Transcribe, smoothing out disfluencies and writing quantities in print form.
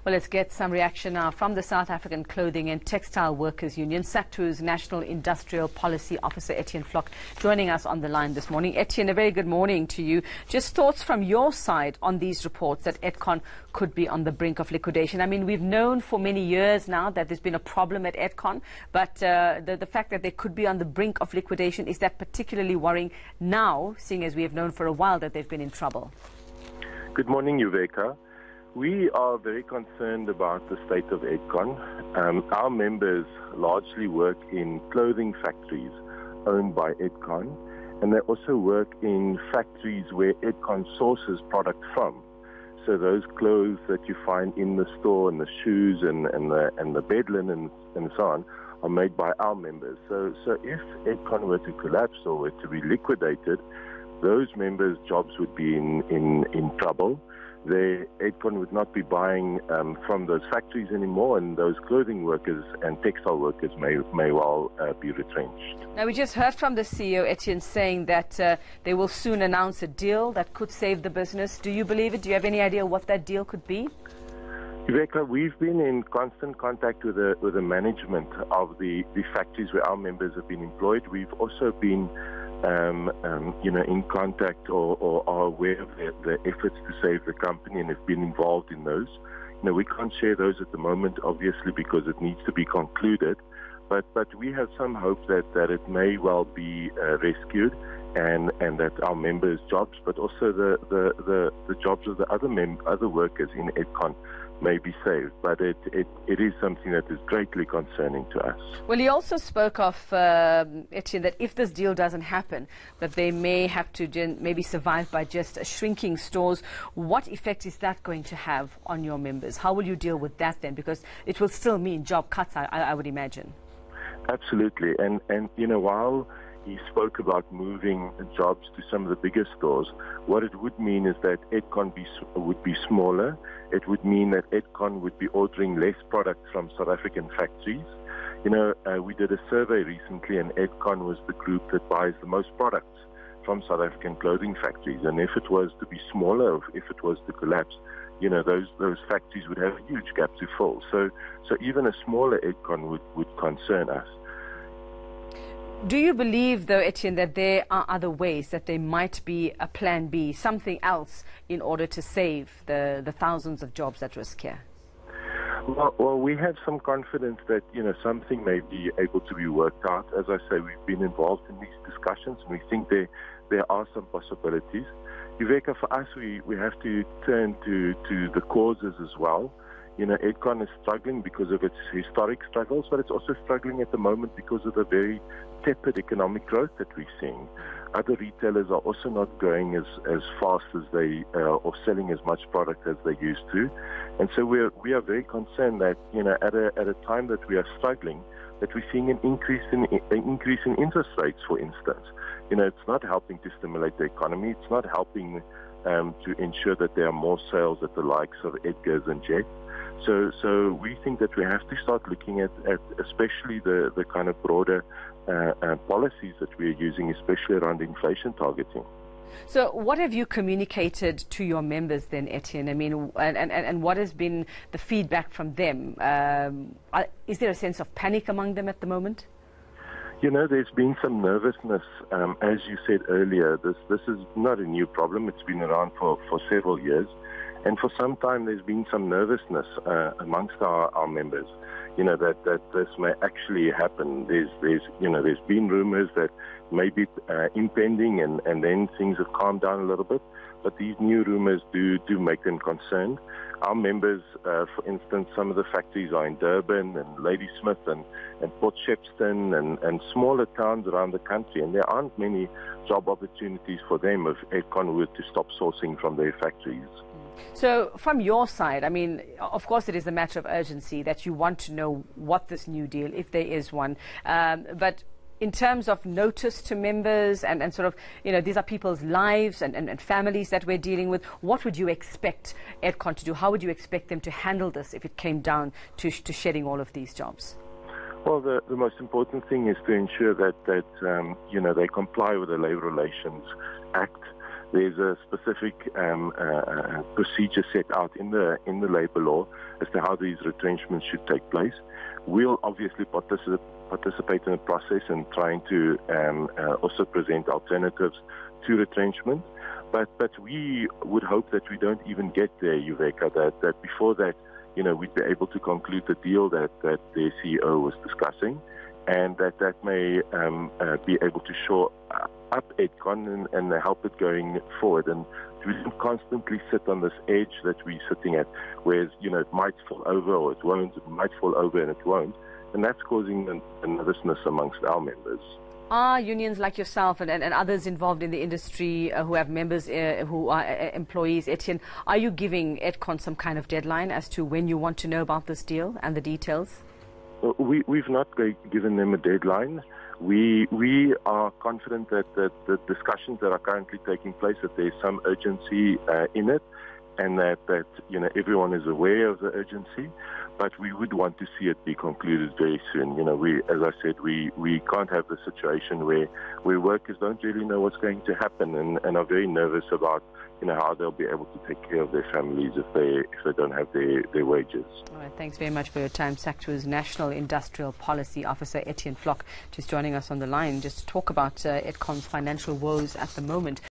Well, let's get some reaction now from the South African Clothing and Textile Workers Union. Sactwu's National Industrial Policy Officer, Etienne Vlok, joining us on the line this morning. Etienne, a very good morning to you. Just thoughts from your side on these reports that Edcon could be on the brink of liquidation. I mean, we've known for many years now that there's been a problem at Edcon, but the fact that they could be on the brink of liquidation, is that particularly worrying now, seeing as we have known for a while that they've been in trouble? Good morning, Uveka. We are very concerned about the state of Edcon. Our members largely work in clothing factories owned by Edcon, and they also work in factories where Edcon sources product from. So those clothes that you find in the store, and the shoes and the bed linen and so on, are made by our members. So if Edcon were to collapse or were to be liquidated, those members' jobs would be in trouble. Edcon would not be buying from those factories anymore, and those clothing workers and textile workers may well be retrenched. Now, we just heard from the CEO, Etienne, saying that they will soon announce a deal that could save the business. Do you believe it? Do you have any idea what that deal could be? Rebecca, we've been in constant contact with the management of the factories where our members have been employed. We've also been in contact or are aware of the efforts to save the company and have been involved in those. We can't share those at the moment, obviously, because it needs to be concluded. But we have some hope that it may well be rescued, and that our members' jobs, but also the jobs of the other workers in Edcon may be saved. But it is something that is greatly concerning to us. Well, he also spoke of, Etienne, that if this deal doesn't happen, that they may have to maybe survive by just shrinking stores. What effect is that going to have on your members? How will you deal with that then? Because it will still mean job cuts, I would imagine. Absolutely. And while he spoke about moving jobs to some of the bigger stores, what it would mean is that Edcon would be smaller. It would mean that Edcon would be ordering less product from South African factories. We did a survey recently, and Edcon was the group that buys the most products from South African clothing factories. And if it was to be smaller, or if it was to collapse, those factories would have a huge gap to fill. So even a smaller Edcon would concern us. Do you believe, though, Etienne, that there are other ways, that there might be a plan B, something else, in order to save the thousands of jobs at risk here? Well, we have some confidence that, something may be able to be worked out. As I say, we've been involved in these discussions, and we think there are some possibilities. Uveka, for us, we have to turn to the causes as well. Edcon is struggling because of its historic struggles, but it's also struggling at the moment because of the very tepid economic growth that we're seeing. Other retailers are also not growing as fast as they or selling as much product as they used to, and so we are very concerned that at a time that we are struggling, that we're seeing an increase in interest rates, for instance. It's not helping to stimulate the economy. It's not helping to ensure that there are more sales at the likes of Edgar's and Jet. So we think that we have to start looking at especially the kind of broader policies that we are using, especially around inflation targeting. So what have you communicated to your members then, Etienne? I mean, and what has been the feedback from them? Is there a sense of panic among them at the moment? There's been some nervousness. As you said earlier, this is not a new problem. It's been around for several years. And for some time, there's been some nervousness amongst our members, that this may actually happen. There's been rumors that maybe impending, and then things have calmed down a little bit. But these new rumors do make them concerned. Our members, for instance, some of the factories are in Durban and Ladysmith and Port Shepstone and smaller towns around the country, and there aren't many job opportunities for them if Edcon were to stop sourcing from their factories. So from your side, I mean, of course it is a matter of urgency that you want to know what this new deal, if there is one, but in terms of notice to members and sort of, these are people's lives and families that we're dealing with, what would you expect Edcon to do? How would you expect them to handle this if it came down to shedding all of these jobs? Well, the most important thing is to ensure that they comply with the Labour Relations Act. There's a specific procedure set out in the labour law as to how these retrenchments should take place. We'll obviously participate in the process and trying to also present alternatives to retrenchment. But we would hope that we don't even get there, Uveka, that before that, we'd be able to conclude the deal that the CEO was discussing, and that may be able to shore up Edcon and help it going forward. And we don't constantly sit on this edge that we're sitting at, where it might fall over or it won't, it might fall over and it won't. And that's causing a nervousness amongst our members. Are unions like yourself and others involved in the industry who have members who are employees, Etienne, are you giving Edcon some kind of deadline as to when you want to know about this deal and the details? We've not given them a deadline. We are confident that the discussions that are currently taking place, that there's some urgency in it, and that everyone is aware of the urgency. But we would want to see it be concluded very soon. As I said, we can't have the situation where workers don't really know what's going to happen and are very nervous about how they'll be able to take care of their families if they don't have their wages. All right, thanks very much for your time. Sactwu's National Industrial Policy Officer Etienne Vlok just joining us on the line just to talk about Edcon's financial woes at the moment.